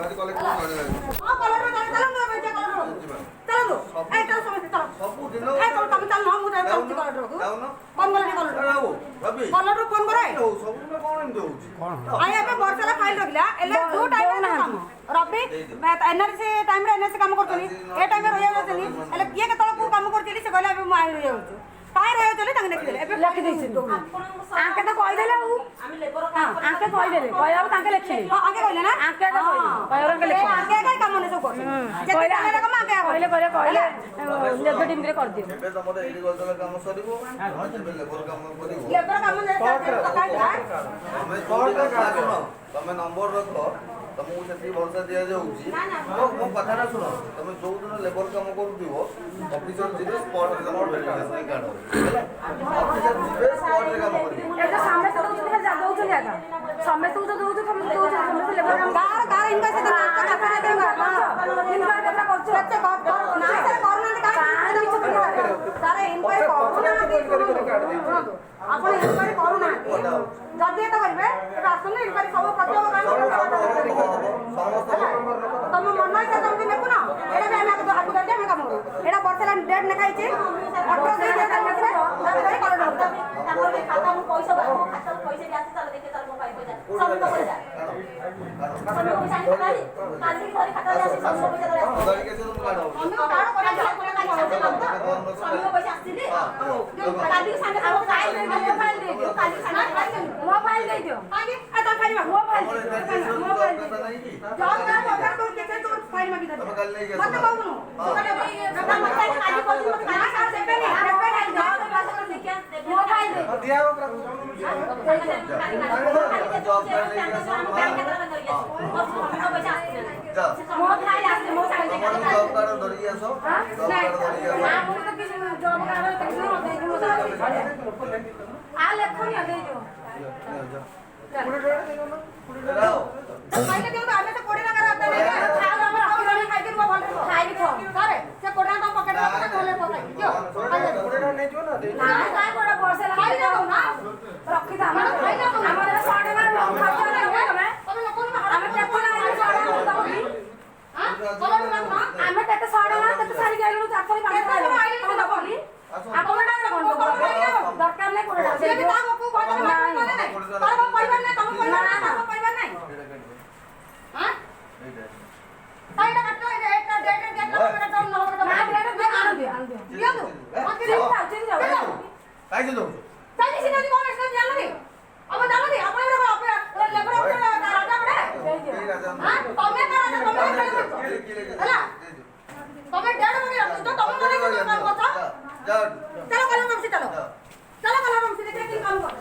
ଆଜି କଲେକ୍ଟର ଜଣେ ହଁ କଲର ଚଲ ମୁଁ ବେଜେ କଲର ଚलो ଏ ଚଲ ସମସ୍ତେ ଚଲ ସବୁ ଦିନ ଏ ଚଲ ତମେ ଚଲ ମୁଁ ଯାଉଛି କଲର କୁ ଯାଉନ ଫୋନ କର କଲର ରବି କଲର ଫୋନ करे ସବୁ ଦିନ କଣ ଏମିତି ହଉଛି କଣ ଆଇ ଏବେ ବର୍ଷାला फाइल रखला एले दो टाइम रे काम रबी एनआरसी टाइम रे एनआरसी काम करतनी ए टाइम रे रहया जातनी एले किए के तळ को काम करतली से कहला अब माइ रहया होछु काय रहया चले तंग देखि देले एबे लिखि देछि आके तो कहि देले हम लेबर काम आके कहि देले कहया तांके लिखिली हां आके कहले ना आके तो कहि कहया के लिखि आके काय काम ने सब कर जे कहले काम आके कहले लेबर टीम रे कर दियो ଏବେ ତମର ଏଗ୍ରିକଲଚର କାମ ସରିବ ଏବେ ଲେବର କାମ କରିବ लेबर काम ने ତମେ କୋଉଟା କାମ ତମେ ନମ୍ବର ରଖ ତମକୁ ସେତିକି ଭରସା ଦିଆଯାଉଛି ମୋ କଥାଟା ଶୁଣ ତମେ ଯୋଉ ଦିନ ଲେବର କାମ କରୁଥିବ ଅଫିସର ଯିବେ ସ୍ପଟରେ ତମ ଭେରିଫିକେସନ କାର୍ଡ ହେଲା ଅଫିସର ଯିବେ ସ୍ପଟରେ କାମ କରିବେ ଏଟା ସାମେ ତ ଦଉଛନ୍ତି ଯା ଦଉଛନ୍ତି ଆକା ସାମେ ତ ଦଉଛନ୍ତି ତମେ ଦଉଛନ୍ତି ଲେबर काम गार इनका से कथा देंगा इनका कथा करछ एते ना से करूना तारे इनक्वायरी करूना आपण इनक्वायरी करूना जदी तो करबे एटा आसन इनक्वायरी सब प्रत्येक तम मन इच्छा तुम देखु ना एटा भी हम हाथ दे हम काम करू एटा वर्षला डेट लिखाई छी 18 दिन डेट लिखले तारे कलर ताको खाता मु पैसा खाता पैसा भी आसी चल देखे चल मोबाइल पैसा सब तो पैसा सब पैसा खाली काली घरे खाता आसी सब पैसा ଧରିକି ଆସିବ ତମ କାର୍ଡ हम कार्ड कोना सब पैसा आसीली काली संगे सब फाइल दे मोबाइल दे दियो काली संगे मोबाइल दे दियो आगे आ तो फाइल मोबाइल मोबाइल जॉब ना पगार तो केते तो फाइल मांगी दे मत कहू ना मत काली कोई मत काली साहब देबे नहीं जॉब पास कर लिखिया मोबाइल दे दिया हो मोबाइल आसे मो साइड ଜବ୍ କାର୍ଡ ଧରିକି ଆସ ଜବ୍ କାର୍ଡ ଧରିକି ଆସ ମୁଁ ତ କିଛି ଜॉब କାର୍ଡ ତ କିଛି ନ ଦେଇ ମୁଁ आ लेखनी दे दियो खाइले दियो तो आमे तो 20 टका राखते नहीं खाओ हम रखी खाइ के भल खाइ खो करे से 20 टका पॉकेट में खोले पकाई दियो 20 टका नहीं जो ना दे ना काय बड़ा वर्ष लगा खाइ दो ना रखी दा हम खाइ दो हमरे 100 टका खर्चा नहीं होवे तमे लोग में हमें पेपर ना 100 टका तो हां चलो ना हमें केते 100 टका केते सारी गाइलु 4 5 टका आइले तो दबली आपण डाक कोन दरकार नहीं कोन डाक से ता को कोन नहीं तार को पैबा नहीं तुम पैबा ना तार को पैबा नहीं हां काईटा कटलो एकटा डेट मेरा तो न होगा ना डेट दे आन दियो दियो तो आके जाओ काय जे दो तानी सिना जी कोन से जानो नी अब जानो नी आपण लेबर राजा बड़े हां तमे का राजा तमे हला तमे डेट बगे रखो तो तमे करे काम करता जाओ चलो कलर रूम से चलो चलो कलर रूम से देखे कि काम कर